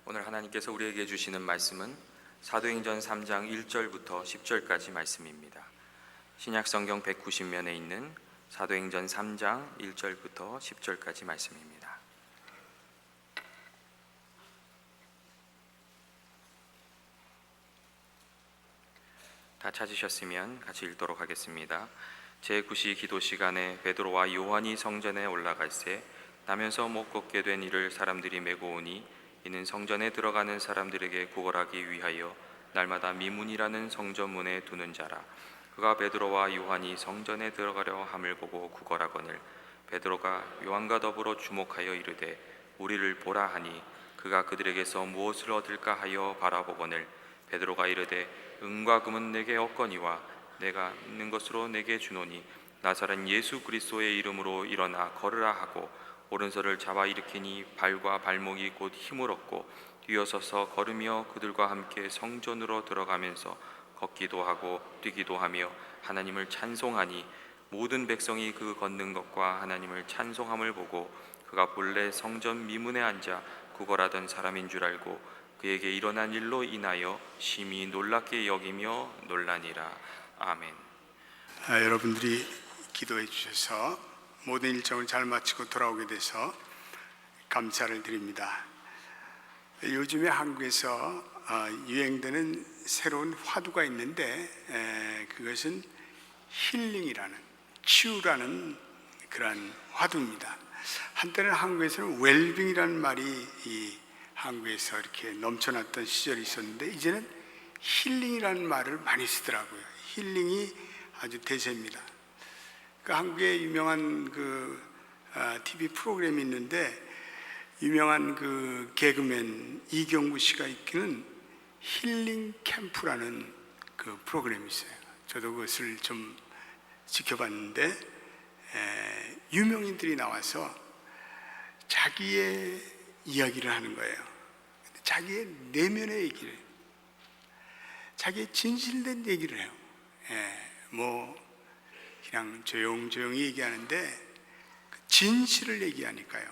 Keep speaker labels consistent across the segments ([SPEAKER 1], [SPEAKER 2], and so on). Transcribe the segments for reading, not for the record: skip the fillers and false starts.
[SPEAKER 1] 오늘 하나님께서 우리에게 주시는 말씀은 사도행전 3장 1절부터 10절까지 말씀입니다. 신약성경 190면에 있는 사도행전 3장 1절부터 10절까지 말씀입니다. 다 찾으셨으면 같이 읽도록 하겠습니다. 제9시 기도 시간에 베드로와 요한이 성전에 올라갈새 나면서 못 걷게 된 이를 사람들이 메고 오니 이는 성전에 들어가는 사람들에게 구걸하기 위하여 날마다 미문이라는 성전문에 두는 자라. 그가 베드로와 요한이 성전에 들어가려 함을 보고 구걸하거늘 베드로가 요한과 더불어 주목하여 이르되 우리를 보라 하니 그가 그들에게서 무엇을 얻을까 하여 바라보거늘 베드로가 이르되 은과 금은 내게 없거니와 내가 있는 것으로 내게 주노니 나사렛 예수 그리스도의 이름으로 일어나 걸으라 하고 오른손을 잡아 일으키니 발과 발목이 곧 힘을 얻고 뛰어서서 걸으며 그들과 함께 성전으로 들어가면서 걷기도 하고 뛰기도 하며 하나님을 찬송하니 모든 백성이 그 걷는 것과 하나님을 찬송함을 보고 그가 본래 성전 미문에 앉아 구걸하던 사람인 줄 알고 그에게 일어난 일로 인하여 심히 놀랍게 여기며 놀라니라. 아멘.
[SPEAKER 2] 여러분들이 기도해 주셔서 모든 일정을 잘 마치고 돌아오게 돼서 감사를 드립니다. 요즘에 한국에서 유행되는 새로운 화두가 있는데 그것은 힐링이라는, 치유라는 그런 화두입니다. 한때는 한국에서는 웰빙이라는 말이 한국에서 이렇게 넘쳐났던 시절이 있었는데 이제는 힐링이라는 말을 많이 쓰더라고요. 힐링이 아주 대세입니다. 한국에 유명한 TV 프로그램이 있는데 유명한 개그맨 이경구 씨가 있기는 힐링 캠프라는 프로그램이 있어요. 저도 그것을 좀 지켜봤는데 유명인들이 나와서 자기의 이야기를 하는 거예요. 자기의 내면의 얘기를, 자기의 진실된 얘기를 해요. 그냥 조용조용히 얘기하는데 진실을 얘기하니까요,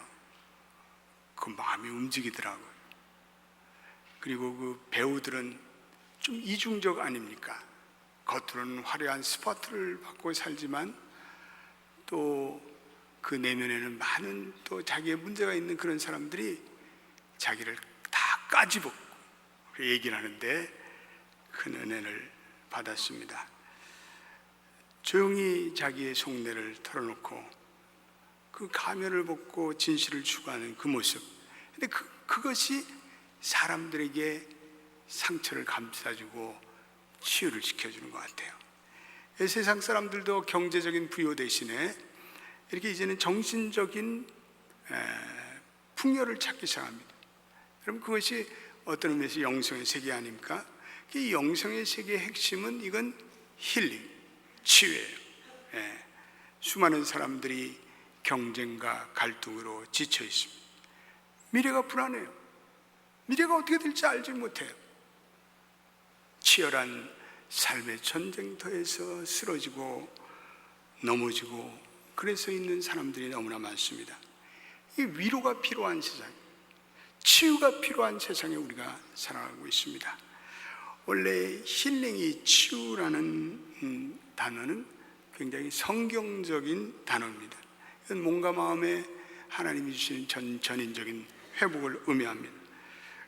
[SPEAKER 2] 그 마음이 움직이더라고요. 그리고 그 배우들은 좀 이중적 아닙니까? 겉으로는 화려한 스포트를 받고 살지만 또 그 내면에는 많은 또 자기의 문제가 있는 그런 사람들이 자기를 다 까집었고 얘기를 하는데 큰 은혜를 받았습니다. 조용히 자기의 속내를 털어놓고 그 가면을 벗고 진실을 추구하는 그 모습, 근데 그것이 사람들에게 상처를 감싸주고 치유를 시켜주는 것 같아요. 세상 사람들도 경제적인 부여 대신에 이렇게 이제는 정신적인 풍요를 찾기 시작합니다. 여러분, 그것이 어떤 의미에서 영성의 세계 아닙니까? 이 영성의 세계의 핵심은 이건 힐링, 치유예요. 수많은 사람들이 경쟁과 갈등으로 지쳐 있습니다. 미래가 불안해요. 미래가 어떻게 될지 알지 못해요. 치열한 삶의 전쟁터에서 쓰러지고 넘어지고 그래서 있는 사람들이 너무나 많습니다. 이 위로가 필요한 세상, 치유가 필요한 세상에 우리가 살아가고 있습니다. 원래 힐링이 치유라는 단어는 굉장히 성경적인 단어입니다. 이건 몸과 마음에 하나님이 주시는 전인적인 회복을 의미합니다.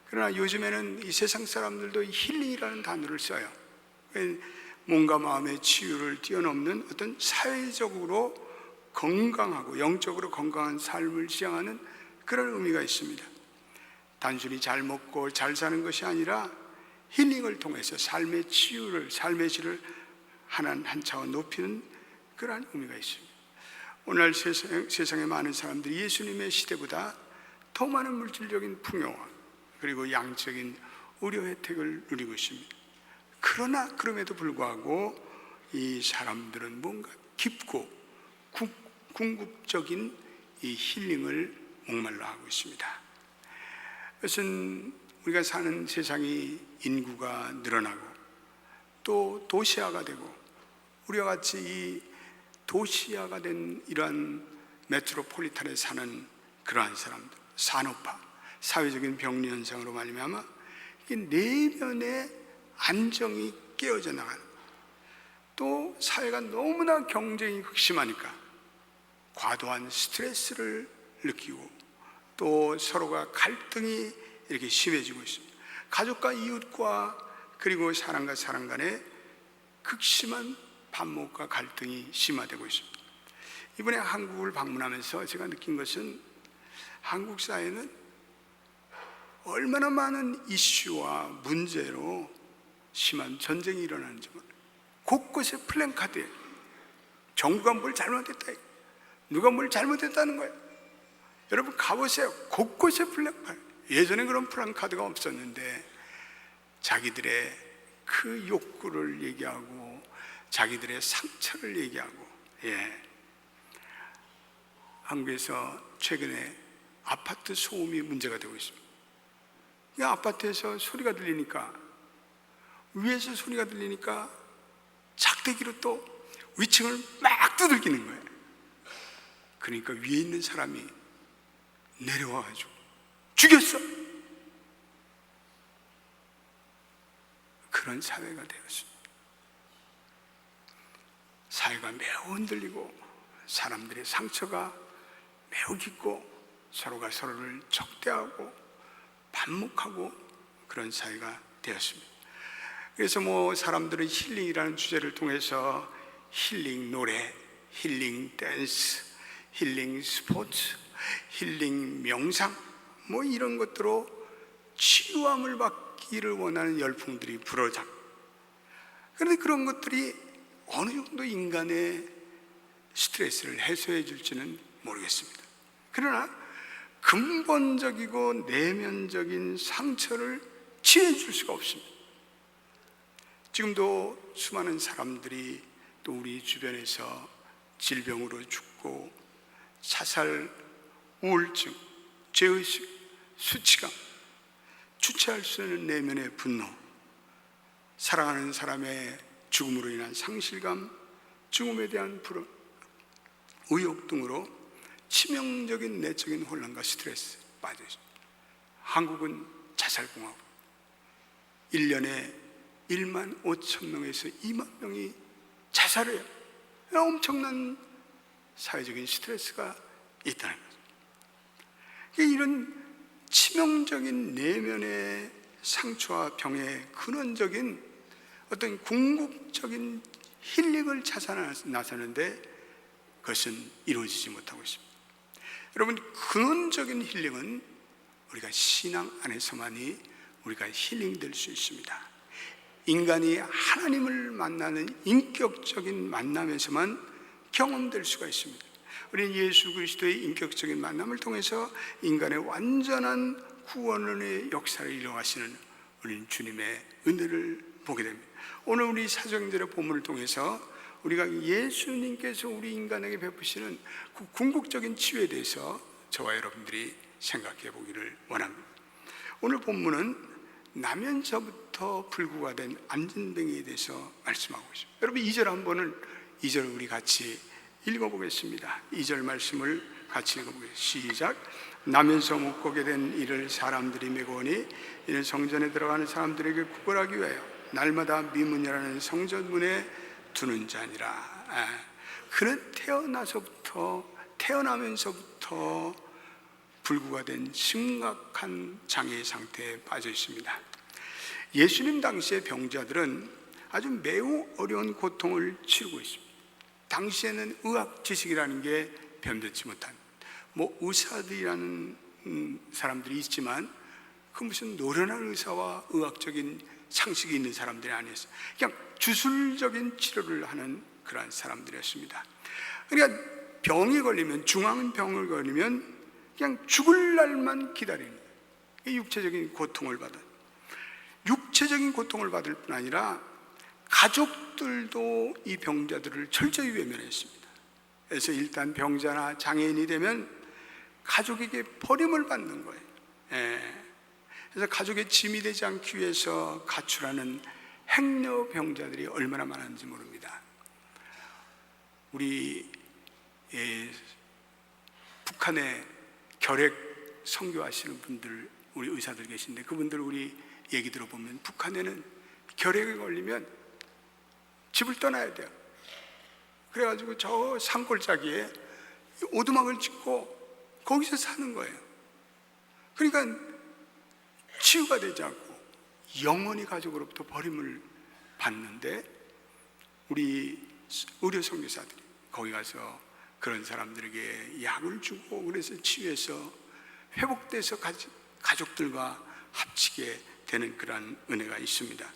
[SPEAKER 2] 그러나 요즘에는 이 세상 사람들도 힐링이라는 단어를 써요. 몸과 마음의 치유를 뛰어넘는 어떤 사회적으로 건강하고 영적으로 건강한 삶을 지향하는 그런 의미가 있습니다. 단순히 잘 먹고 잘 사는 것이 아니라 힐링을 통해서 삶의 치유를, 삶의 질을 한 차원 높이는 그러한 의미가 있습니다. 오늘 세상에 많은 사람들이 예수님의 시대보다 더 많은 물질적인 풍요와 그리고 양적인 의료 혜택을 누리고 있습니다. 그러나 그럼에도 불구하고 이 사람들은 뭔가 깊고 궁극적인 이 힐링을 목말라 하고 있습니다. 그것은 우리가 사는 세상이 인구가 늘어나고 또 도시화가 되고 우리와 같이 이 도시화가 된 이러한 메트로폴리탄에 사는 그러한 사람들, 산업화, 사회적인 병리 현상으로 말미암아 이 내면의 안정이 깨어져 나가는, 또 사회가 너무나 경쟁이 극심하니까 과도한 스트레스를 느끼고 또 서로가 갈등이 이렇게 심해지고 있습니다. 가족과 이웃과 그리고 사람과 사람 간에 극심한 반목과 갈등이 심화되고 있습니다. 이번에 한국을 방문하면서 제가 느낀 것은 한국 사회는 얼마나 많은 이슈와 문제로 심한 전쟁이 일어나는지 몰라요. 곳곳에 플랜카드에 정부가 뭘 잘못했다, 누가 뭘 잘못했다는 거예요. 여러분 가보세요. 곳곳에 플랜카드. 예전에 그런 플랜카드가 없었는데 자기들의 그 욕구를 얘기하고 자기들의 상처를 얘기하고. 한국에서 최근에 아파트 소음이 문제가 되고 있습니다. 이 아파트에서 소리가 들리니까, 위에서 소리가 들리니까 작대기로 또 위층을 막 두들기는 거예요. 그러니까 위에 있는 사람이 내려와가지고 죽였어. 그런 사회가 되었습니다. 사회가 매우 흔들리고 사람들의 상처가 매우 깊고 서로가 서로를 적대하고 반목하고 그런 사회가 되었습니다. 그래서 사람들은 힐링이라는 주제를 통해서 힐링 노래, 힐링 댄스, 힐링 스포츠, 힐링 명상 이런 것들로 치유함을 받기를 원하는 열풍들이 불어잡. 그런데 그런 것들이 어느 정도 인간의 스트레스를 해소해 줄지는 모르겠습니다. 그러나 근본적이고 내면적인 상처를 치유해 줄 수가 없습니다. 지금도 수많은 사람들이 또 우리 주변에서 질병으로 죽고 자살, 우울증, 죄의식, 수치감, 주체할 수 없는 내면의 분노, 사랑하는 사람의 죽음으로 인한 상실감, 죽음에 대한 불안, 의욕 등으로 치명적인 내적인 혼란과 스트레스에 빠져 있습니다. 한국은 자살공화국, 1년에 1만 5천 명에서 2만 명이 자살해요. 엄청난 사회적인 스트레스가 있다는 거죠. 이런 치명적인 내면의 상처와 병의 근원적인 어떤 궁극적인 힐링을 찾아 나서는데 그것은 이루어지지 못하고 있습니다. 여러분, 근원적인 힐링은 우리가 신앙 안에서만이 우리가 힐링될 수 있습니다. 인간이 하나님을 만나는 인격적인 만남에서만 경험될 수가 있습니다. 우리는 예수 그리스도의 인격적인 만남을 통해서 인간의 완전한 구원의 역사를 이루어가시는 우리는 주님의 은혜를 보게 됩니다. 오늘 우리 사도행전의 본문을 통해서 우리가 예수님께서 우리 인간에게 베푸시는 그 궁극적인 치유에 대해서 저와 여러분들이 생각해 보기를 원합니다. 오늘 본문은 나면서부터 불구가 된 안진뱅이에 대해서 말씀하고 있습니다. 여러분 2절 우리 같이 읽어보겠습니다. 2절 말씀을 같이 읽어보겠습니다. 시작. 나면서 못 보게 된 이를 사람들이 메고 오니 이는 성전에 들어가는 사람들에게 구걸하기 위하여 날마다 미문이라는 성전문에 두는 자니라. 그는 태어나면서부터 불구가 된 심각한 장애 상태에 빠져 있습니다. 예수님 당시의 병자들은 아주 매우 어려운 고통을 치르고 있습니다. 당시에는 의학 지식이라는 게 변변치 못한 의사들이라는 사람들이 있지만 그 무슨 노련한 의사와 의학적인 상식이 있는 사람들이 아니었어요. 그냥 주술적인 치료를 하는 그러한 사람들이었습니다. 그러니까 중앙병을 걸리면 그냥 죽을 날만 기다리는 거예요. 육체적인 고통을 받아요. 육체적인 고통을 받을 뿐 아니라 가족들도 이 병자들을 철저히 외면했습니다. 그래서 일단 병자나 장애인이 되면 가족에게 버림을 받는 거예요. 그래서 가족의 짐이 되지 않기 위해서 가출하는 행여 병자들이 얼마나 많은지 모릅니다. 우리 북한의 결핵 선교하시는 분들, 우리 의사들 계신데 그분들 우리 얘기 들어보면 북한에는 결핵에 걸리면 집을 떠나야 돼요. 그래가지고 저 산골짜기에 오두막을 짓고 거기서 사는 거예요. 그러니까 치유가 되지 않고 영원히 가족으로부터 버림을 받는데, 우리 의료 선교사들이 거기 가서 그런 사람들에게 약을 주고 그래서 치유해서 회복돼서 가족들과 합치게 되는 그런 은혜가 있습니다.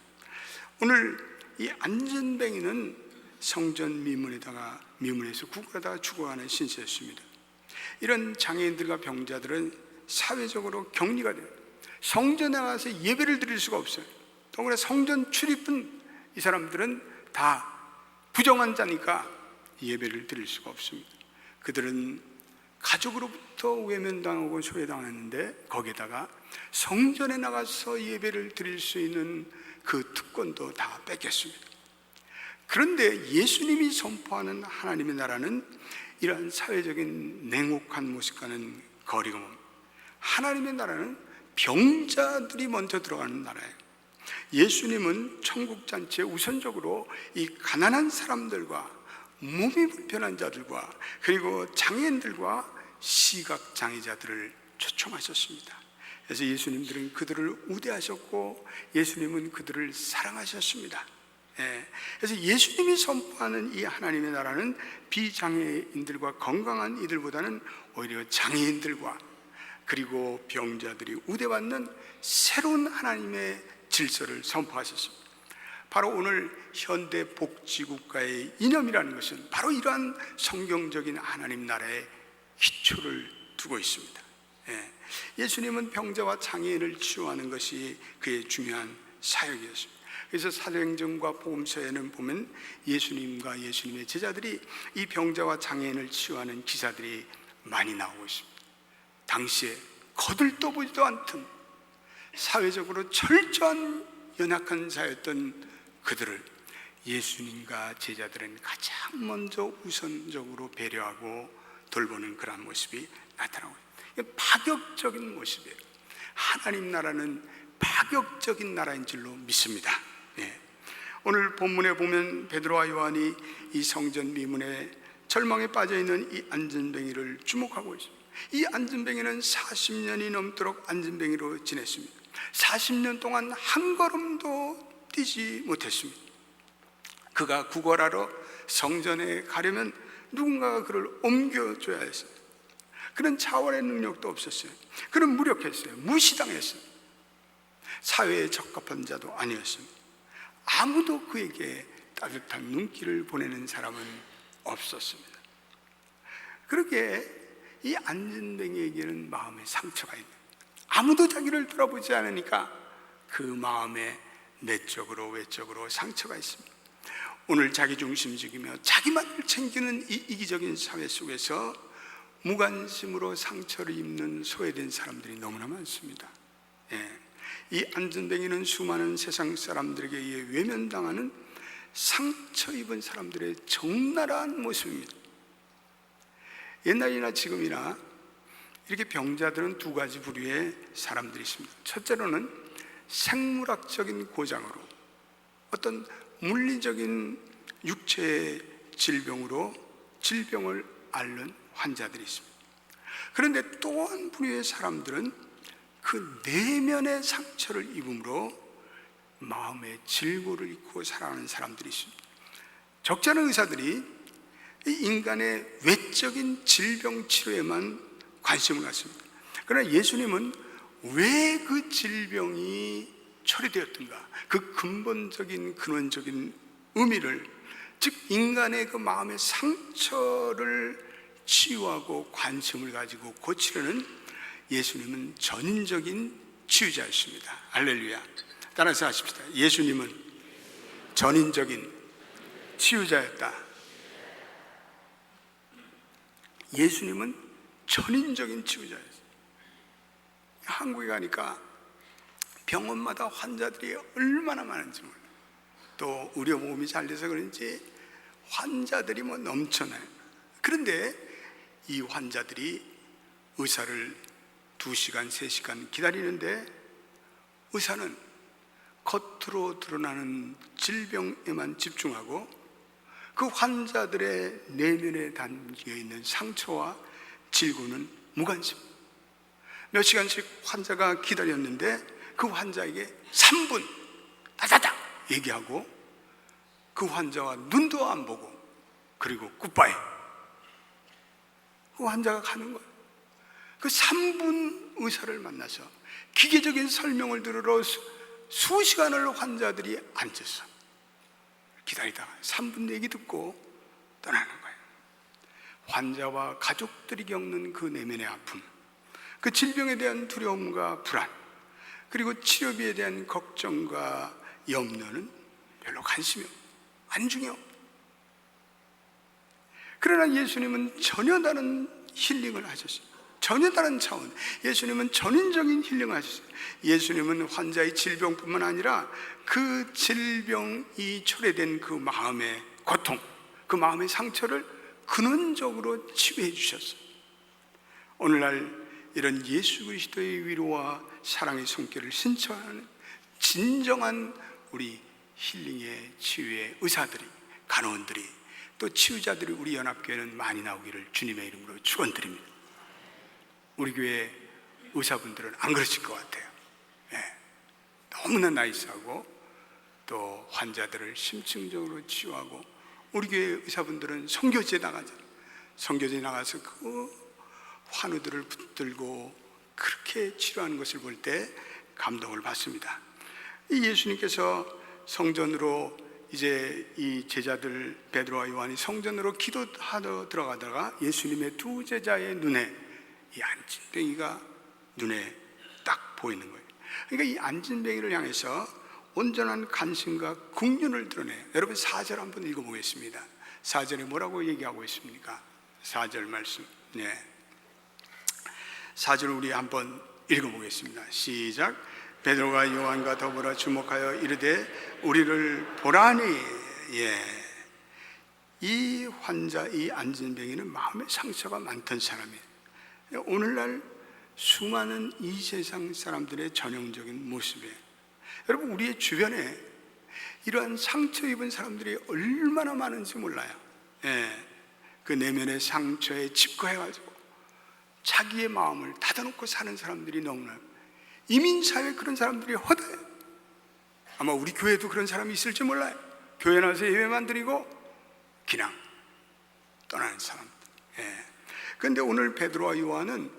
[SPEAKER 2] 오늘 이 안전뱅이는 성전 미문에서 구걸하다가 죽어가는 신세였습니다. 이런 장애인들과 병자들은 사회적으로 격리가 돼요. 성전에 나가서 예배를 드릴 수가 없어요. 더구나 성전 출입은 이 사람들은 다 부정한 자니까 예배를 드릴 수가 없습니다. 그들은 가족으로부터 외면당하고 소외당했는데 거기에다가 성전에 나가서 예배를 드릴 수 있는 그 특권도 다 뺏겼습니다. 그런데 예수님이 선포하는 하나님의 나라는 이러한 사회적인 냉혹한 모습과는 거리가 멉니다. 하나님의 나라는 병자들이 먼저 들어가는 나라예요. 예수님은 천국잔치에 우선적으로 이 가난한 사람들과 몸이 불편한 자들과 그리고 장애인들과 시각장애자들을 초청하셨습니다. 그래서 예수님들은 그들을 우대하셨고 예수님은 그들을 사랑하셨습니다. 그래서 예수님이 선포하는 이 하나님의 나라는 비장애인들과 건강한 이들보다는 오히려 장애인들과 그리고 병자들이 우대받는 새로운 하나님의 질서를 선포하셨습니다. 바로 오늘 현대 복지국가의 이념이라는 것은 바로 이러한 성경적인 하나님 나라의 기초를 두고 있습니다. 예수님은 병자와 장애인을 치유하는 것이 그의 중요한 사역이었습니다. 그래서 사도행전과 복음서에는 보면 예수님과 예수님의 제자들이 이 병자와 장애인을 치유하는 기사들이 많이 나오고 있습니다. 당시에 거들떠보지도 않던 사회적으로 철저한 연약한 자였던 그들을 예수님과 제자들은 가장 먼저 우선적으로 배려하고 돌보는 그런 모습이 나타나고 있습니다. 파격적인 모습이에요. 하나님 나라는 파격적인 나라인 줄로 믿습니다. 오늘 본문에 보면 베드로와 요한이 이 성전 미문에 절망에 빠져있는 이 안전뱅이를 주목하고 있습니다. 이 안전뱅이는 40년이 넘도록 안전뱅이로 지냈습니다. 40년 동안 한 걸음도 뛰지 못했습니다. 그가 구걸하러 성전에 가려면 누군가가 그를 옮겨줘야 했어요. 그런 자원의 능력도 없었어요. 그는 무력했어요. 무시당했어요. 사회에 적합한 자도 아니었습니다. 아무도 그에게 따뜻한 눈길을 보내는 사람은 없었습니다. 그렇게 이 안전뱅이에게는 마음의 상처가 있는, 아무도 자기를 돌아보지 않으니까 그 마음에 내적으로 외적으로 상처가 있습니다. 오늘 자기중심적이며 자기만을 챙기는 이 이기적인 사회 속에서 무관심으로 상처를 입는 소외된 사람들이 너무나 많습니다. 이 안전뱅이는 수많은 세상 사람들에게 의해 외면당하는 상처 입은 사람들의 적나라한 모습입니다. 옛날이나 지금이나 이렇게 병자들은 두 가지 부류의 사람들이 있습니다. 첫째로는 생물학적인 고장으로 어떤 물리적인 육체의 질병으로 질병을 앓는 환자들이 있습니다. 그런데 또 한 부류의 사람들은 그 내면의 상처를 입음으로 마음의 질고를 입고 살아가는 사람들이 있습니다. 적지 않은 의사들이 이 인간의 외적인 질병 치료에만 관심을 갖습니다. 그러나 예수님은 왜 그 질병이 처리되었던가, 그 근본적인 근원적인 의미를, 즉 인간의 그 마음의 상처를 치유하고 관심을 가지고 고치려는 예수님은 전인적인 치유자였습니다. 할렐루야. 따라서 하십시다. 예수님은 전인적인 치유자였다. 예수님은 전인적인 치유자였어요. 한국에 가니까 병원마다 환자들이 얼마나 많은지 몰라요. 또 의료보험이 잘 돼서 그런지 환자들이 넘쳐나요. 그런데 이 환자들이 의사를 2시간, 3시간 기다리는데 의사는 겉으로 드러나는 질병에만 집중하고 그 환자들의 내면에 담겨 있는 상처와 질고는 무관심. 몇 시간씩 환자가 기다렸는데 그 환자에게 3분 다다닥 얘기하고 그 환자와 눈도 안 보고 그리고 굿바이. 그 환자가 가는 거예요. 그 3분 의사를 만나서 기계적인 설명을 들으러 수시간을 환자들이 앉아서 기다리다가 3분 얘기 듣고 떠나는 거예요. 환자와 가족들이 겪는 그 내면의 아픔, 그 질병에 대한 두려움과 불안, 그리고 치료비에 대한 걱정과 염려는 별로 관심이 없고 안중이 없고, 그러나 예수님은 전혀 다른 힐링을 하셨어요. 전혀 다른 차원. 예수님은 전인적인 힐링을 하셨어요. 예수님은 환자의 질병뿐만 아니라 그 질병이 초래된 그 마음의 고통, 그 마음의 상처를 근원적으로 치유해 주셨어요. 오늘날 이런 예수 그리스도의 위로와 사랑의 손길을 신청하는 진정한 우리 힐링의 치유의 의사들이, 간호원들이, 또 치유자들이 우리 연합교회는 많이 나오기를 주님의 이름으로 축원드립니다. 우리 교회 의사분들은 안 그러실 것 같아요. 너무나 나이스하고 또 환자들을 심층적으로 치유하고, 우리 교회 의사분들은 선교지에 나가잖아요. 선교지에 나가서 그 환우들을 붙들고 그렇게 치료하는 것을 볼 때 감동을 받습니다. 이 예수님께서 성전으로 이제 이 제자들 베드로와 요한이 성전으로 기도하러 들어가다가 예수님의 2 제자의 눈에 이 안진뱅이가 눈에 딱 보이는 거예요. 그러니까 이 안진뱅이를 향해서 온전한 관심과 긍휼을 드러내요. 여러분 4절 한번 읽어보겠습니다. 4절에 뭐라고 얘기하고 있습니까? 4절 말씀. 4절 우리 한번 읽어보겠습니다. 시작. 베드로가 요한과 더불어 주목하여 이르되 우리를 보라니. 이 환자, 이 안진뱅이는 마음의 상처가 많던 사람이에요. 오늘날 수많은 이 세상 사람들의 전형적인 모습이에요. 여러분 우리의 주변에 이러한 상처 입은 사람들이 얼마나 많은지 몰라요. 그 내면의 상처에 집거해가지고 자기의 마음을 닫아놓고 사는 사람들이 너무나, 이민사회에 그런 사람들이 허다해요. 아마 우리 교회도 그런 사람이 있을지 몰라요. 교회 나와서 예배만 드리고 그냥 떠나는 사람들. 그런데 오늘 베드로와 요한은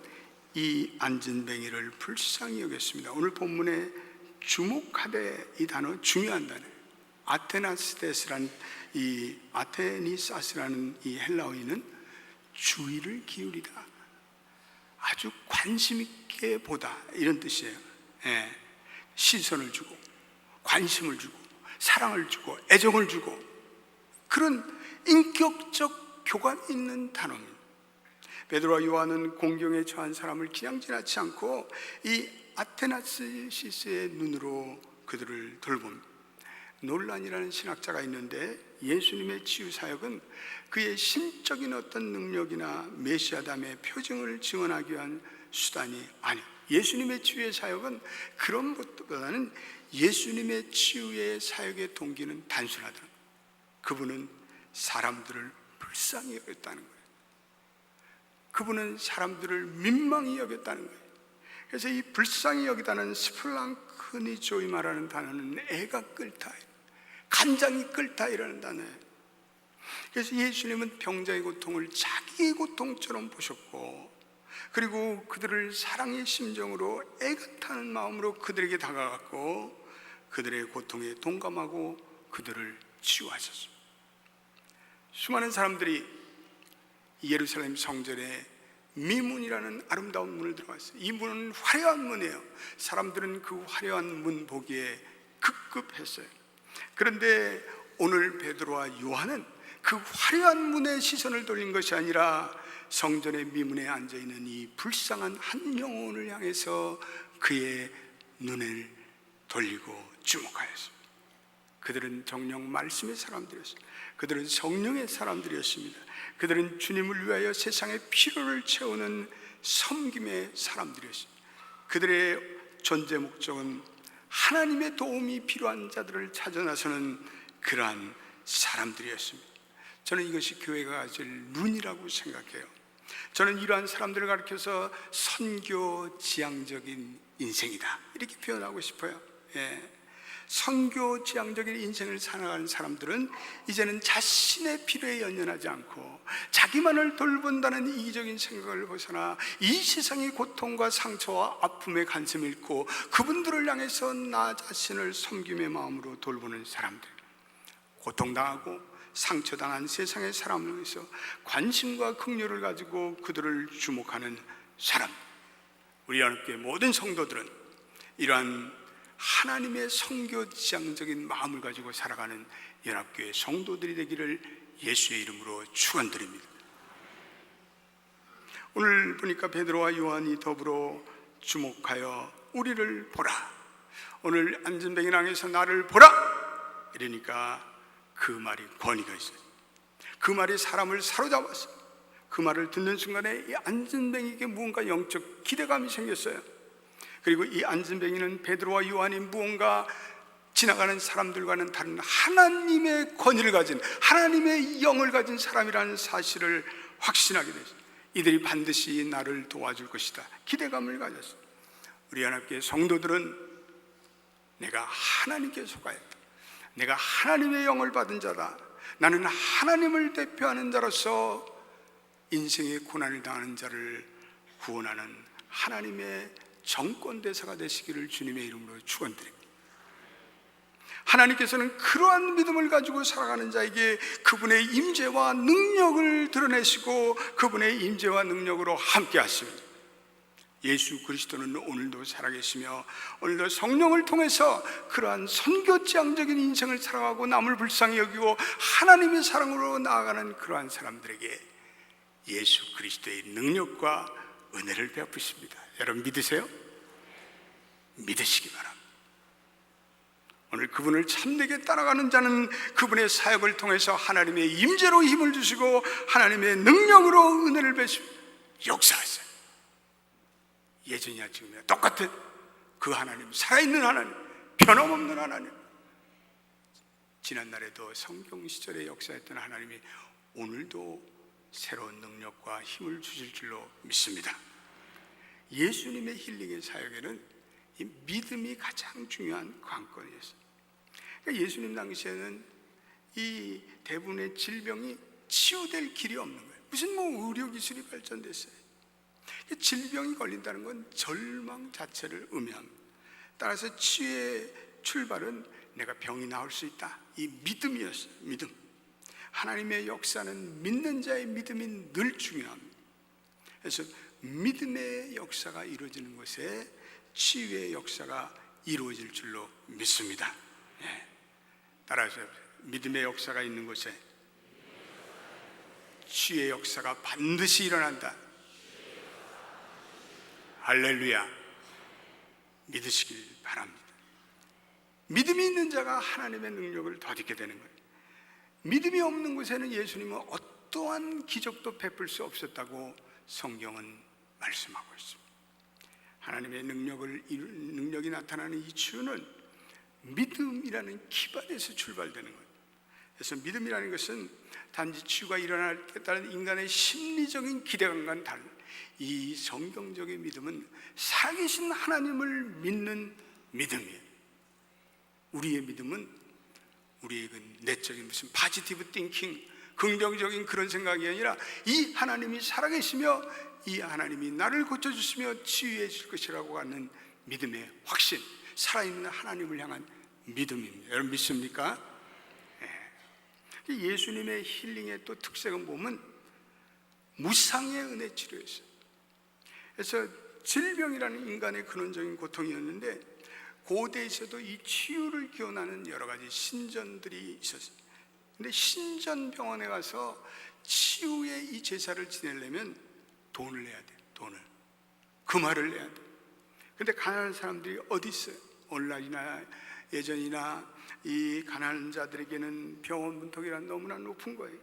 [SPEAKER 2] 이 안진뱅이를 불쌍히 여겼습니다. 오늘 본문에 주목하되, 이 단어 중요한 단어예요. 아테나스데스라는 아테니사스라는 이 헬라어인은 주의를 기울이다, 아주 관심 있게 보다, 이런 뜻이에요. 시선을 주고 관심을 주고 사랑을 주고 애정을 주고, 그런 인격적 교감 있는 단어입니다. 베드로와 요한은 공경에 처한 사람을 그냥 지나치 않고 이 아테나시스의 눈으로 그들을 돌봅니다. 놀란이라는 신학자가 있는데 예수님의 치유 사역은 그의 신적인 어떤 능력이나 메시아담의 표징을 증언하기 위한 수단이 아니에요. 예수님의 치유의 사역은 그런 것보다는 예수님의 치유의 사역의 동기는 단순하다. 그분은 사람들을 불쌍히 여겼다는 거예요. 그분은 사람들을 민망히 여겼다는 거예요. 그래서 이 불쌍히 여기다는 스플랑크니조이마라는 단어는 애가 끓다, 간장이 끓다이라는 단어예요. 그래서 예수님은 병자의 고통을 자기의 고통처럼 보셨고, 그리고 그들을 사랑의 심정으로 애가 타는 마음으로 그들에게 다가갔고 그들의 고통에 동감하고 그들을 치유하셨습니다. 수많은 사람들이 예루살렘 성전에 미문이라는 아름다운 문을 들어갔어요. 이 문은 화려한 문이에요. 사람들은 그 화려한 문 보기에 급급했어요. 그런데 오늘 베드로와 요한은 그 화려한 문에 시선을 돌린 것이 아니라 성전의 미문에 앉아있는 이 불쌍한 한 영혼을 향해서 그의 눈을 돌리고 주목하였습니다. 그들은 정녕 말씀의 사람들이었습니다. 그들은 성령의 사람들이었습니다. 그들은 주님을 위하여 세상의 필요를 채우는 섬김의 사람들이었습니다. 그들의 존재 목적은 하나님의 도움이 필요한 자들을 찾아 나서는 그러한 사람들이었습니다. 저는 이것이 교회가 가질 눈이라고 생각해요. 저는 이러한 사람들을 가리켜서 선교지향적인 인생이다 이렇게 표현하고 싶어요. 선교지향적인 인생을 살아가는 사람들은 이제는 자신의 필요에 연연하지 않고 자기만을 돌본다는 이기적인 생각을 벗어나 이 세상의 고통과 상처와 아픔에 관심 잃고 그분들을 향해서 나 자신을 섬김의 마음으로 돌보는 사람들, 고통당하고 상처당한 세상의 사람을 위해서 관심과 긍휼을 가지고 그들을 주목하는 사람, 우리 연합교회 모든 성도들은 이러한 하나님의 선교지향적인 마음을 가지고 살아가는 연합교회 성도들이 되기를 예수의 이름으로 축원드립니다. 오늘 보니까 베드로와 요한이 더불어 주목하여 우리를 보라, 오늘 안전뱅이를 향해서 나를 보라 이러니까 그 말이 권위가 있어요. 그 말이 사람을 사로잡았어요. 그 말을 듣는 순간에 이 안전뱅이에게 무언가 영적 기대감이 생겼어요. 그리고 이 안전뱅이는 베드로와 요한이 무언가 지나가는 사람들과는 다른 하나님의 권위를 가진, 하나님의 영을 가진 사람이라는 사실을 확신하게 됐어요. 이들이 반드시 나를 도와줄 것이다 기대감을 가졌어요. 우리 연합교회 성도들은 내가 하나님께 속하였다, 내가 하나님의 영을 받은 자다, 나는 하나님을 대표하는 자로서 인생의 고난을 당하는 자를 구원하는 하나님의 정권대사가 되시기를 주님의 이름으로 축원드립니다. 하나님께서는 그러한 믿음을 가지고 살아가는 자에게 그분의 임재와 능력을 드러내시고 그분의 임재와 능력으로 함께 하십니다. 예수 그리스도는 오늘도 살아계시며 오늘도 성령을 통해서 그러한 선교지향적인 인생을 살아가고 남을 불쌍히 여기고 하나님의 사랑으로 나아가는 그러한 사람들에게 예수 그리스도의 능력과 은혜를 베푸십니다. 여러분 믿으세요? 믿으시기 바랍니다. 오늘 그분을 참되게 따라가는 자는 그분의 사역을 통해서 하나님의 임재로 힘을 주시고 하나님의 능력으로 은혜를 베시고 역사하세요. 예전이야 지금이야 똑같은 그 하나님, 살아있는 하나님, 변함없는 하나님, 지난날에도 성경 시절에 역사했던 하나님이 오늘도 새로운 능력과 힘을 주실 줄로 믿습니다. 예수님의 힐링의 사역에는 이 믿음이 가장 중요한 관건이었어요. 그러니까 예수님 당시에는 이 대부분의 질병이 치유될 길이 없는 거예요. 무슨 의료기술이 발전됐어요. 질병이 걸린다는 건 절망 자체를 의미합니다. 따라서 치유의 출발은 내가 병이 나을 수 있다, 이 믿음이었어요. 믿음. 하나님의 역사는 믿는 자의 믿음이 늘 중요합니다. 그래서 믿음의 역사가 이루어지는 곳에 치유의 역사가 이루어질 줄로 믿습니다. 따라서 믿음의 역사가 있는 곳에 치유의 역사가 반드시 일어난다. 할렐루야. 믿으시길 바랍니다. 믿음이 있는 자가 하나님의 능력을 덧입게 되는 거예요. 믿음이 없는 곳에는 예수님은 어떠한 기적도 베풀 수 없었다고 성경은 말씀하고 있습니다. 하나님의 능력이 나타나는 이 치유는 믿음이라는 기반에서 출발되는 거예요. 그래서 믿음이라는 것은 단지 치유가 일어날 때 따른 인간의 심리적인 기대감과는 다른 이 성경적인 믿음은 살아계신 하나님을 믿는 믿음이에요. 우리의 믿음은 우리의 그 내적인 무슨 파지티브 띵킹, 긍정적인 그런 생각이 아니라 이 하나님이 살아계시며 이 하나님이 나를 고쳐주시며 치유해 줄 것이라고 하는 믿음의 확신, 살아있는 하나님을 향한 믿음입니다. 여러분 믿습니까? 예수님의 힐링의 또 특색은 보면 무상의 은혜 치료였어요. 그래서 질병이라는 인간의 근원적인 고통이었는데 고대에서도 이 치유를 기원하는 여러 가지 신전들이 있었어요. 근데 신전병원에 가서 치유의 이 제사를 지내려면 돈을 내야 돼. 돈을, 금화를 내야 돼. 근데 가난한 사람들이 어디 있어요? 오늘날이나 예전이나 이 가난한 자들에게는 병원 문턱이란 너무나 높은 거예요.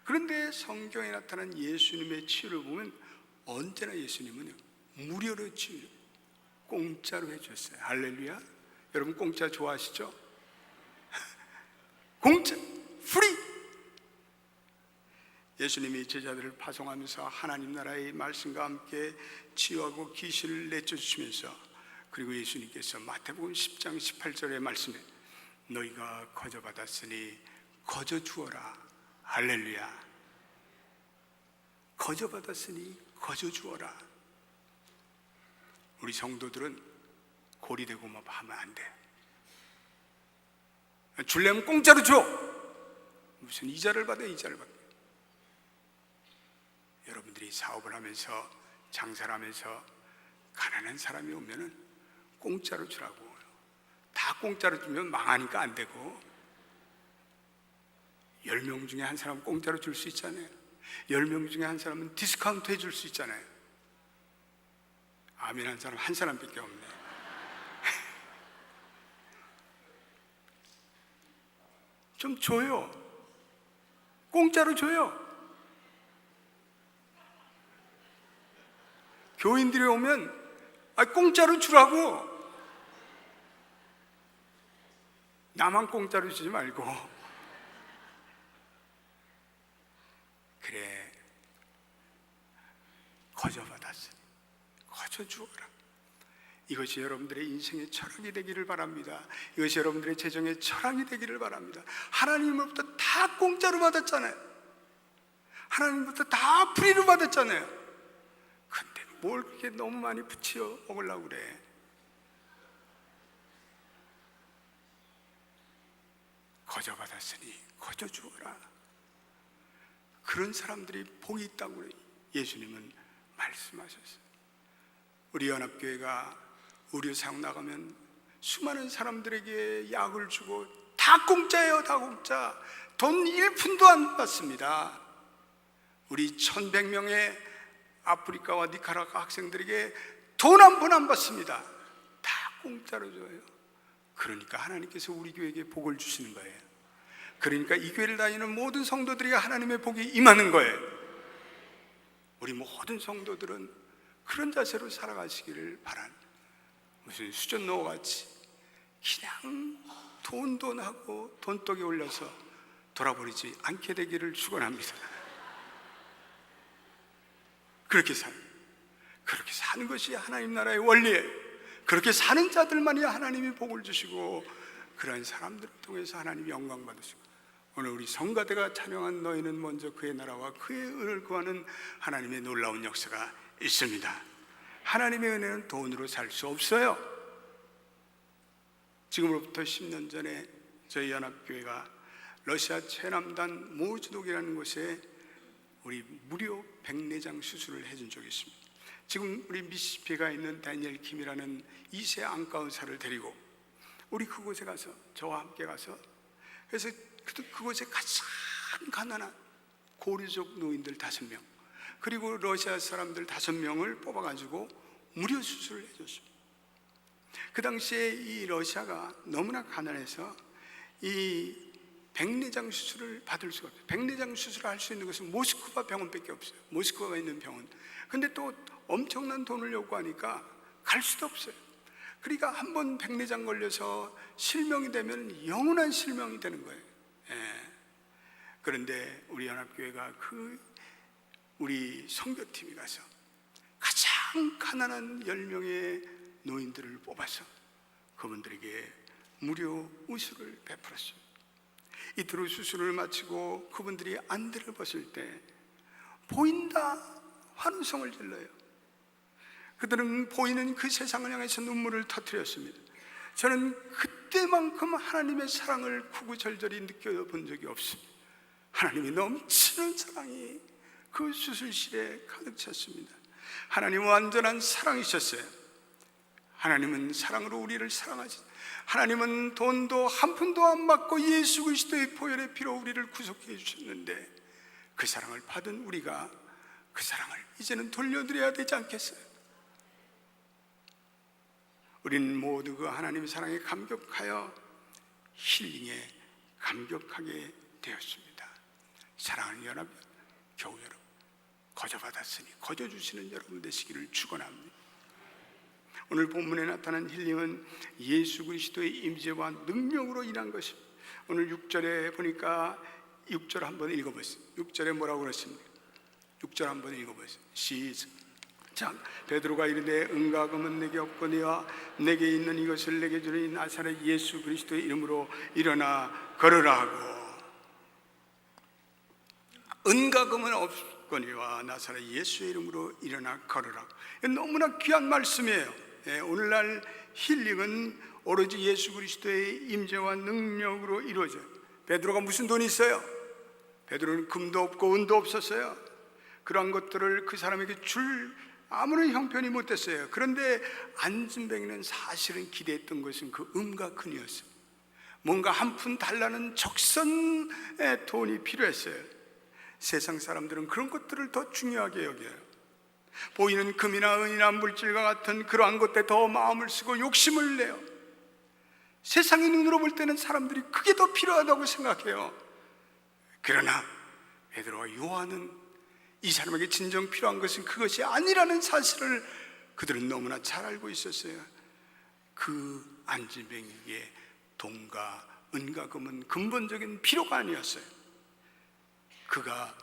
[SPEAKER 2] 그런데 성경에 나타난 예수님의 치유를 보면 언제나 예수님은 무료로 치유, 공짜로 해주셨어요. 할렐루야. 여러분 공짜 좋아하시죠? 공짜, 프리. 예수님이 제자들을 파송하면서 하나님 나라의 말씀과 함께 치유하고 귀신을 내쫓으시면서, 그리고 예수님께서 마태복음 10장 18절의 말씀에 너희가 거저 받았으니 거저 주어라. 할렐루야. 거저 받았으니 거저 주어라. 우리 성도들은 고리되고 뭐 하면 안 돼. 줄려면 공짜로 줘. 무슨 이자를 받아, 이자를 받아. 여러분들이 사업을 하면서, 장사를 하면서 가난한 사람이 오면은 공짜로 주라고. 다 공짜로 주면 망하니까 안 되고, 10명 중에 한 사람은 공짜로 줄 수 있잖아요. 10명 중에 한 사람은 디스카운트 해줄 수 있잖아요. 아멘 한 사람 한 사람밖에 없네. 좀 줘요. 공짜로 줘요. 교인들이 오면 공짜로 주라고. 나만 공짜로 주지 말고. 그래, 거저 받았으니 거저 주어라. 이것이 여러분들의 인생의 철학이 되기를 바랍니다. 이것이 여러분들의 재정의 철학이 되기를 바랍니다. 하나님으로부터 다 공짜로 받았잖아요. 하나님으로부터 다 프리로 받았잖아요. 근데 뭘 그렇게 너무 많이 붙여 먹으려고 그래. 거저 받았으니 거저 주어라. 그런 사람들이 복이 있다고 예수님은 말씀하셨어요. 우리 연합교회가 의료사역 나가면 수많은 사람들에게 약을 주고, 다 공짜예요. 다 공짜. 돈 1푼도 안 받습니다. 우리 1100명의 아프리카와 니카라과 학생들에게 돈 한 푼 안 받습니다. 다 공짜로 줘요. 그러니까 하나님께서 우리 교회에게 복을 주시는 거예요. 그러니까 이 교회를 다니는 모든 성도들에게 하나님의 복이 임하는 거예요. 우리 모든 성도들은 그런 자세로 살아가시기를 바란, 무슨 수전노같이 그냥 돈하고 돈독에 올려서 돌아버리지 않게 되기를 축원합니다. 그렇게 사는 것이 하나님 나라의 원리예요. 그렇게 사는 자들만이 하나님이 복을 주시고, 그런 사람들을 통해서 하나님이 영광 받으시고, 오늘 우리 성가대가 찬양한 너희는 먼저 그의 나라와 그의 의를 구하는 하나님의 놀라운 역사가 있습니다. 하나님의 은혜는 돈으로 살 수 없어요. 지금으로부터 10년 전에 저희 연합교회가 러시아 최남단 모주독이라는 곳에 우리 무료 백내장 수술을 해준 적이 있습니다. 지금 우리 미시시피가 있는 다니엘 킴이라는 2세 안과 의사를 데리고 우리 그곳에 가서, 저와 함께 가서, 그래서 그곳에 가장 가난한 고려족 노인들 5명, 그리고 러시아 사람들 5명을 뽑아가지고 무료 수술을 해줬습니다. 그 당시에 이 러시아가 너무나 가난해서 이 백내장 수술을 받을 수가 없어요. 백내장 수술을 할 수 있는 것은 모스크바 병원밖에 없어요. 모스크바가 있는 병원. 근데 또 엄청난 돈을 요구하니까 갈 수도 없어요. 그러니까 한 번 백내장 걸려서 실명이 되면 영원한 실명이 되는 거예요. 그런데 우리 연합교회가 우리 선교팀이 가서 가장 가난한 10명의 노인들을 뽑아서 그분들에게 무료 의술을 베풀었습니다. 이틀 후 수술을 마치고 그분들이 안대를 벗을 때 보인다 환호성을 질러요. 그들은 보이는 그 세상을 향해서 눈물을 터뜨렸습니다. 저는 그때만큼 하나님의 사랑을 구구절절히 느껴본 적이 없습니다. 하나님이 넘치는 사랑이 그 수술실에 가득 찼습니다. 하나님은 완전한 사랑이셨어요. 하나님은 사랑으로 우리를 사랑하셨어요. 하나님은 돈도 한 푼도 안 받고 예수 그리스도의 보혈의 피로 우리를 구속해 주셨는데, 그 사랑을 받은 우리가 그 사랑을 이제는 돌려드려야 되지 않겠어요? 우리는 모두 그 하나님의 사랑에 감격하여 힐링에 감격하게 되었습니다. 사랑하는 연합 교우 여러분, 거저받았으니 거저주시는 여러분 되시기를 축원합니다. 오늘 본문에 나타난 힐링은 예수 그리스도의 임재와 능력으로 인한 것입니다. 오늘 6절에 보니까 6절 한번 읽어보세요. 6절에 뭐라고 그랬습니까? 6절 한번 읽어보세요. 시작. 베드로가 이르되 은과 금은 내게 없거니와 내게 있는 이것을 내게 주니 나사렛 예수 그리스도의 이름으로 일어나 걸으라 하고, 은과 금은 없거니와 나사렛 예수의 이름으로 일어나 걸으라. 너무나 귀한 말씀이에요. 오늘날 힐링은 오로지 예수 그리스도의 임재와 능력으로 이루어져요. 베드로가 무슨 돈이 있어요? 베드로는 금도 없고 은도 없었어요. 그러한 것들을 그 사람에게 줄 아무런 형편이 못됐어요. 그런데 안진뱅이는 사실은 기대했던 것은 그 음과 금이었어요. 뭔가 한 푼 달라는 적선의 돈이 필요했어요. 세상 사람들은 그런 것들을 더 중요하게 여겨요. 보이는 금이나 은이나 물질과 같은 그러한 것에 더 마음을 쓰고 욕심을 내요. 세상의 눈으로 볼 때는 사람들이 그게 더 필요하다고 생각해요. 그러나 베드로와 요한은 이 사람에게 진정 필요한 것은 그것이 아니라는 사실을 그들은 너무나 잘 알고 있었어요. 그 안진뱅이에게 돈과 은과 금은 근본적인 필요가 아니었어요. 그가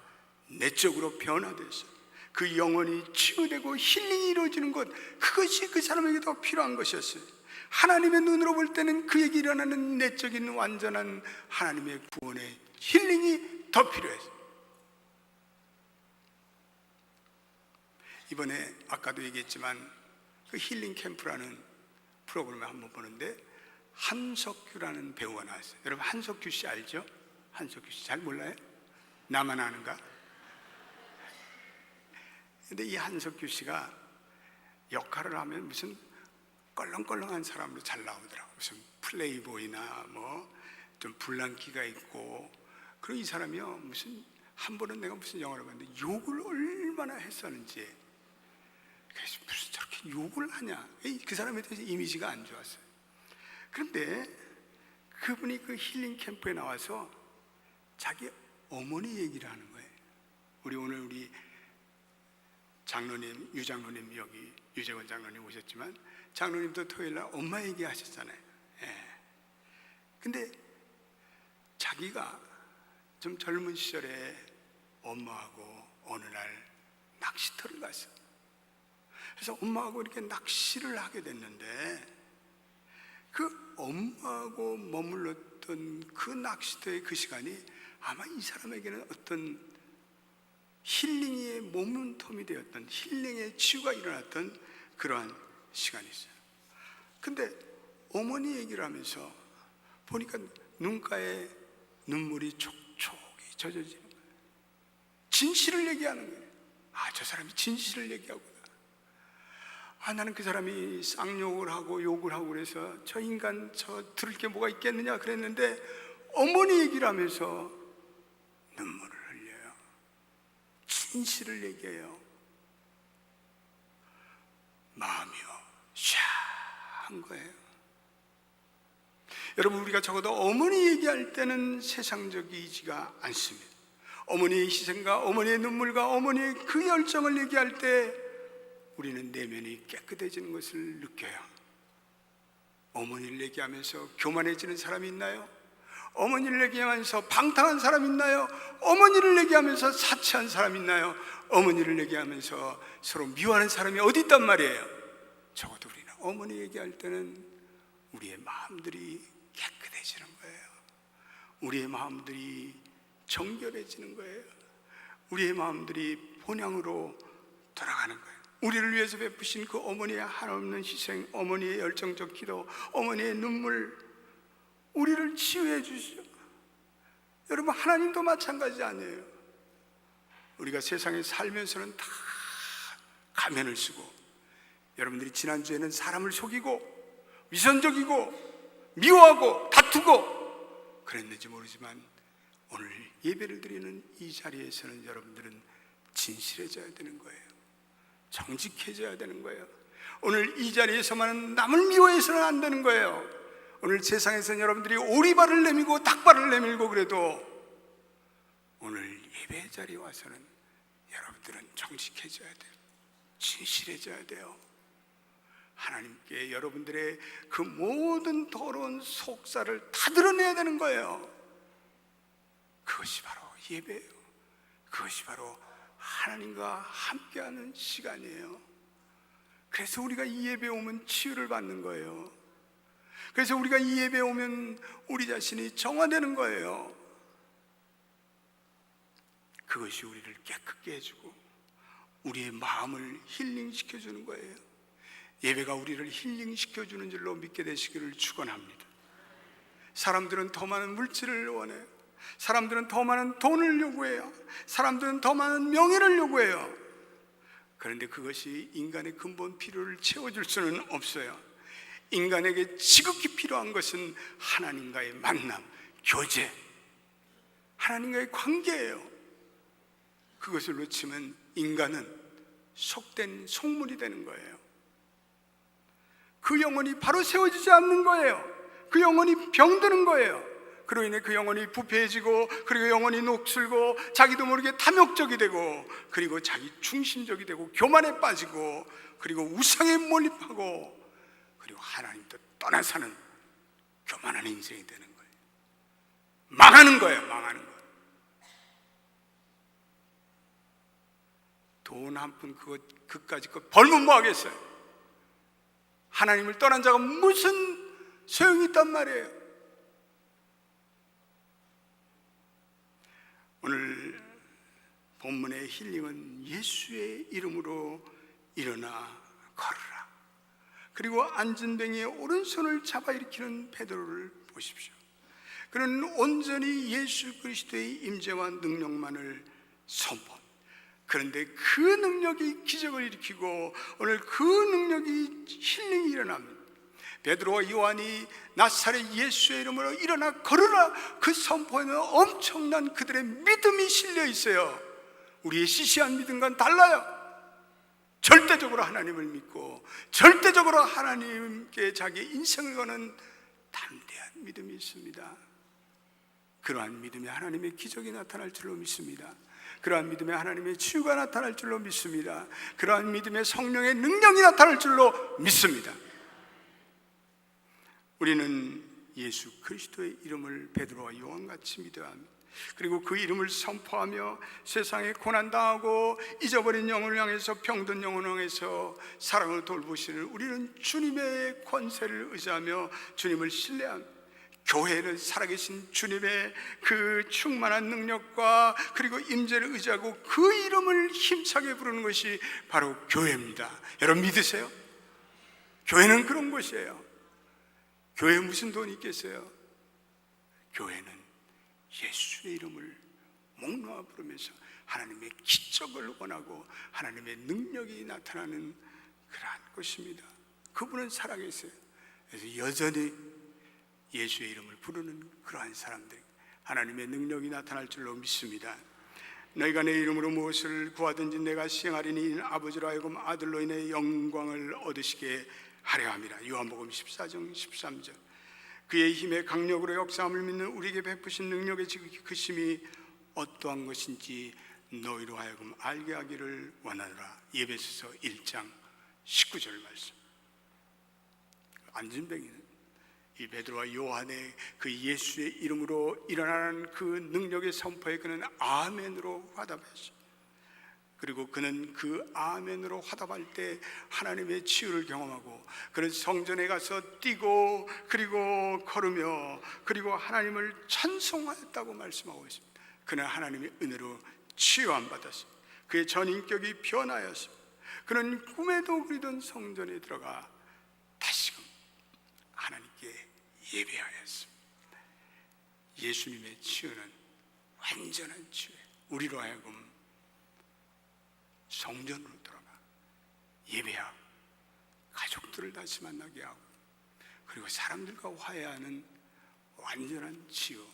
[SPEAKER 2] 내적으로 변화됐어요. 그 영혼이 치유되고 힐링이 이루어지는 것, 그것이 그 사람에게 더 필요한 것이었어요. 하나님의 눈으로 볼 때는 그에게 일어나는 내적인 완전한 하나님의 구원의 힐링이 더 필요했어요. 이번에 아까도 얘기했지만 그 힐링 캠프라는 프로그램을 한번 보는데 한석규라는 배우가 나왔어요. 여러분 한석규 씨 알죠? 한석규 씨 잘 몰라요? 나만 아는가? 근데 이 한석규 씨가 역할을 하면 무슨 껄렁껄렁한 사람으로 잘 나오더라고요. 무슨 플레이보이나 뭐 좀 불난기가 있고, 그리고 이 사람이요 무슨 한 번은 내가 무슨 영화를 봤는데 욕을 얼마나 했었는지, 그래서 무슨 저렇게 욕을 하냐, 그 사람에 대해서 이미지가 안 좋았어요. 그런데 그분이 그 힐링 캠프에 나와서 자기 어머니 얘기를 하는 거예요. 우리 장로님, 유 장로님, 여기 유재원 장로님 오셨지만 장로님도 토요일날 엄마 얘기 하셨잖아요. 근데 자기가 좀 젊은 시절에 엄마하고 어느 날 낚시터를 갔어요. 그래서 엄마하고 이렇게 낚시를 하게 됐는데 그 엄마하고 머물렀던 그 낚시터의 그 시간이 아마 이 사람에게는 어떤 힐링의 모멘텀이 되었던, 힐링의 치유가 일어났던 그러한 시간이 있어요. 근데 어머니 얘기를 하면서 보니까 눈가에 눈물이 촉촉이 젖어지는 거예요. 진실을 얘기하는 거예요. 아, 저 사람이 진실을 얘기하구나. 아, 나는 그 사람이 쌍욕을 하고 욕을 하고 그래서 저 인간 저 들을 게 뭐가 있겠느냐 그랬는데 어머니 얘기를 하면서 눈물을 흘려요. 진실을 얘기해요. 마음이요 샤한 거예요. 여러분, 우리가 적어도 어머니 얘기할 때는 세상적이지가 않습니다. 어머니의 희생과 어머니의 눈물과 어머니의 그 열정을 얘기할 때 우리는 내면이 깨끗해지는 것을 느껴요. 어머니를 얘기하면서 교만해지는 사람이 있나요? 어머니를 얘기하면서 방탕한 사람 있나요? 어머니를 얘기하면서 사치한 사람 있나요? 어머니를 얘기하면서 서로 미워하는 사람이 어디 있단 말이에요. 적어도 우리는 어머니 얘기할 때는 우리의 마음들이 깨끗해지는 거예요. 우리의 마음들이 정결해지는 거예요. 우리의 마음들이 본향으로 돌아가는 거예요. 우리를 위해서 베푸신 그 어머니의 한없는 희생, 어머니의 열정적 기도, 어머니의 눈물, 우리를 치유해 주시죠. 여러분, 하나님도 마찬가지 아니에요. 우리가 세상에 살면서는 다 가면을 쓰고, 여러분들이 지난주에는 사람을 속이고 위선적이고 미워하고 다투고 그랬는지 모르지만 오늘 예배를 드리는 이 자리에서는 여러분들은 진실해져야 되는 거예요. 정직해져야 되는 거예요. 오늘 이 자리에서만 남을 미워해서는 안 되는 거예요. 오늘 세상에서는 여러분들이 오리발을 내밀고 닭발을 내밀고 그래도 오늘 예배 자리에 와서는 여러분들은 정직해져야 돼요. 진실해져야 돼요. 하나님께 여러분들의 그 모든 더러운 속살을 다 드러내야 되는 거예요. 그것이 바로 예배예요. 그것이 바로 하나님과 함께하는 시간이에요. 그래서 우리가 이 예배에 오면 치유를 받는 거예요. 그래서 우리가 이 예배에 오면 우리 자신이 정화되는 거예요. 그것이 우리를 깨끗게 해주고 우리의 마음을 힐링시켜주는 거예요. 예배가 우리를 힐링시켜주는 줄로 믿게 되시기를 축원합니다. 사람들은 더 많은 물질을 원해요. 사람들은 더 많은 돈을 요구해요. 사람들은 더 많은 명예를 요구해요. 그런데 그것이 인간의 근본 필요를 채워줄 수는 없어요. 인간에게 지극히 필요한 것은 하나님과의 만남, 교제, 하나님과의 관계예요. 그것을 놓치면 인간은 속된 속물이 되는 거예요. 그 영혼이 바로 세워지지 않는 거예요. 그 영혼이 병드는 거예요. 그로 인해 그 영혼이 부패해지고, 그리고 영혼이 녹슬고, 자기도 모르게 탐욕적이 되고, 그리고 자기 중심적이 되고, 교만에 빠지고, 그리고 우상에 몰입하고, 그리고 하나님도 떠나 사는 교만한 인생이 되는 거예요. 망하는 거예요. 망하는 거예요. 돈 한 푼 그까짓 거 벌면 뭐 하겠어요? 하나님을 떠난 자가 무슨 소용이 있단 말이에요. 오늘 본문의 힐링은 예수의 이름으로 일어나 걸으라. 그리고 앉은 뱅이의 오른손을 잡아 일으키는 베드로를 보십시오. 그는 온전히 예수 그리스도의 임재와 능력만을 선포. 그런데 그 능력이 기적을 일으키고 오늘 그 능력이 힐링이 일어납니다. 베드로와 요한이 나사렛 예수의 이름으로 일어나 걸으라, 그 선포에는 엄청난 그들의 믿음이 실려 있어요. 우리의 시시한 믿음과는 달라요. 절대적으로 하나님을 믿고 절대적으로 하나님께 자기의 인생을 거는 담대한 믿음이 있습니다. 그러한 믿음에 하나님의 기적이 나타날 줄로 믿습니다. 그러한 믿음에 하나님의 치유가 나타날 줄로 믿습니다. 그러한 믿음에 성령의 능력이 나타날 줄로 믿습니다. 우리는 예수 그리스도의 이름을 베드로와 요한같이 믿어야 합니다. 그리고 그 이름을 선포하며 세상에 고난당하고 잊어버린 영혼을 향해서, 병든 영혼을 향해서 사랑을 돌보시는 우리는 주님의 권세를 의지하며 주님을 신뢰합니다. 교회는 살아계신 주님의 그 충만한 능력과 그리고 임재를 의지하고 그 이름을 힘차게 부르는 것이 바로 교회입니다. 여러분 믿으세요? 교회는 그런 곳이에요. 교회에 무슨 돈이 있겠어요? 교회는 예수의 이름을 목 놓아 부르면서 하나님의 기적을 원하고 하나님의 능력이 나타나는 그러한 곳입니다. 그분은 살아계세요. 그래서 여전히 예수의 이름을 부르는 그러한 사람들, 하나님의 능력이 나타날 줄로 믿습니다. 너희가 내 이름으로 무엇을 구하든지 내가 시행하리니 이는 아버지로 하여금 아들로 인해 영광을 얻으시게 하려 함이라. 요한복음 14장 13절. 그의 힘의 강력으로 역사함을 믿는 우리에게 베푸신 능력의 지극히 크심이 어떠한 것인지 너희로 하여금 알게 하기를 원하노라. 에베소서 1장 19절 말씀. 안진뱅이는 이 베드로와 요한의 그 예수의 이름으로 일어나는 그 능력의 선포에 그는 아멘으로 화답했습니다. 그리고 그는 그 아멘으로 화답할 때 하나님의 치유를 경험하고 그는 성전에 가서 뛰고 그리고 걸으며 그리고 하나님을 찬송하였다고 말씀하고 있습니다. 그는 하나님의 은혜로 치유함 받았습니다. 그의 전인격이 변하였습니다. 그는 꿈에도 그리던 성전에 들어가 다시금 하나님께 예배하였습니다. 예수님의 치유는 완전한 치유예요. 우리로 하여금 성전으로 들어가 예배하고 가족들을 다시 만나게 하고 그리고 사람들과 화해하는 완전한 치유,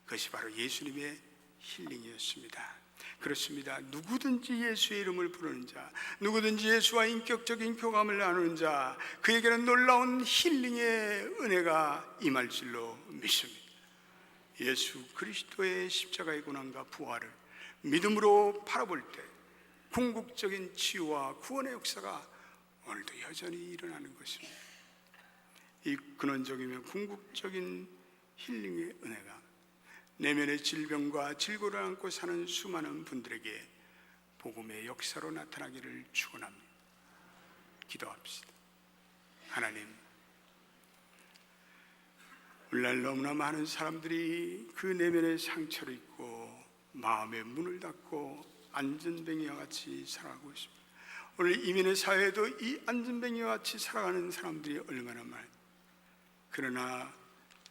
[SPEAKER 2] 그것이 바로 예수님의 힐링이었습니다. 그렇습니다. 누구든지 예수의 이름을 부르는 자, 누구든지 예수와 인격적인 교감을 나누는 자, 그에게는 놀라운 힐링의 은혜가 임할 줄로 믿습니다. 예수 그리스도의 십자가의 고난과 부활을 믿음으로 바라볼 때 궁극적인 치유와 구원의 역사가 오늘도 여전히 일어나는 것입니다. 이 근원적이며 궁극적인 힐링의 은혜가 내면의 질병과 질고를 안고 사는 수많은 분들에게 복음의 역사로 나타나기를 축원합니다. 기도합시다. 하나님, 오늘날 너무나 많은 사람들이 그 내면의 상처를 입고 마음의 문을 닫고 안전뱅이와 같이 살아가고 있습니다. 오늘 이민의 사회에도 이 안전뱅이와 같이 살아가는 사람들이 얼마나 많아요. 그러나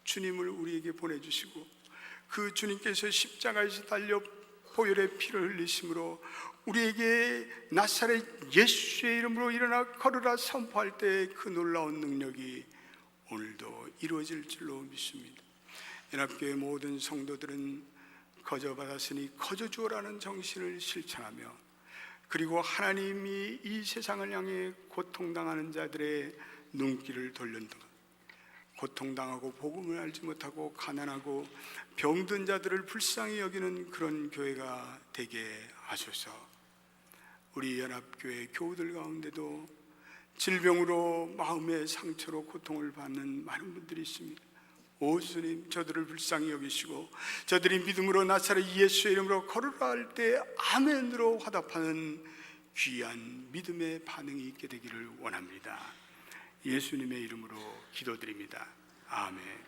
[SPEAKER 2] 주님을 우리에게 보내주시고 그 주님께서 십자가에서 달려 보혈의 피를 흘리심으로 우리에게 나사렛 예수의 이름으로 일어나 걸으라 선포할 때 그 놀라운 능력이 오늘도 이루어질 줄로 믿습니다. 연합교회 모든 성도들은 거저 받았으니 거저 주어라는 정신을 실천하며, 그리고 하나님이 이 세상을 향해 고통당하는 자들의 눈길을 돌린 동안 고통당하고 복음을 알지 못하고 가난하고 병든 자들을 불쌍히 여기는 그런 교회가 되게 하소서. 우리 연합교회 교우들 가운데도 질병으로 마음의 상처로 고통을 받는 많은 분들이 있습니다. 오 주님, 저들을 불쌍히 여기시고 저들이 믿음으로 나사렛 예수의 이름으로 걸으라 할 때 아멘으로 화답하는 귀한 믿음의 반응이 있게 되기를 원합니다. 예수님의 이름으로 기도드립니다. 아멘.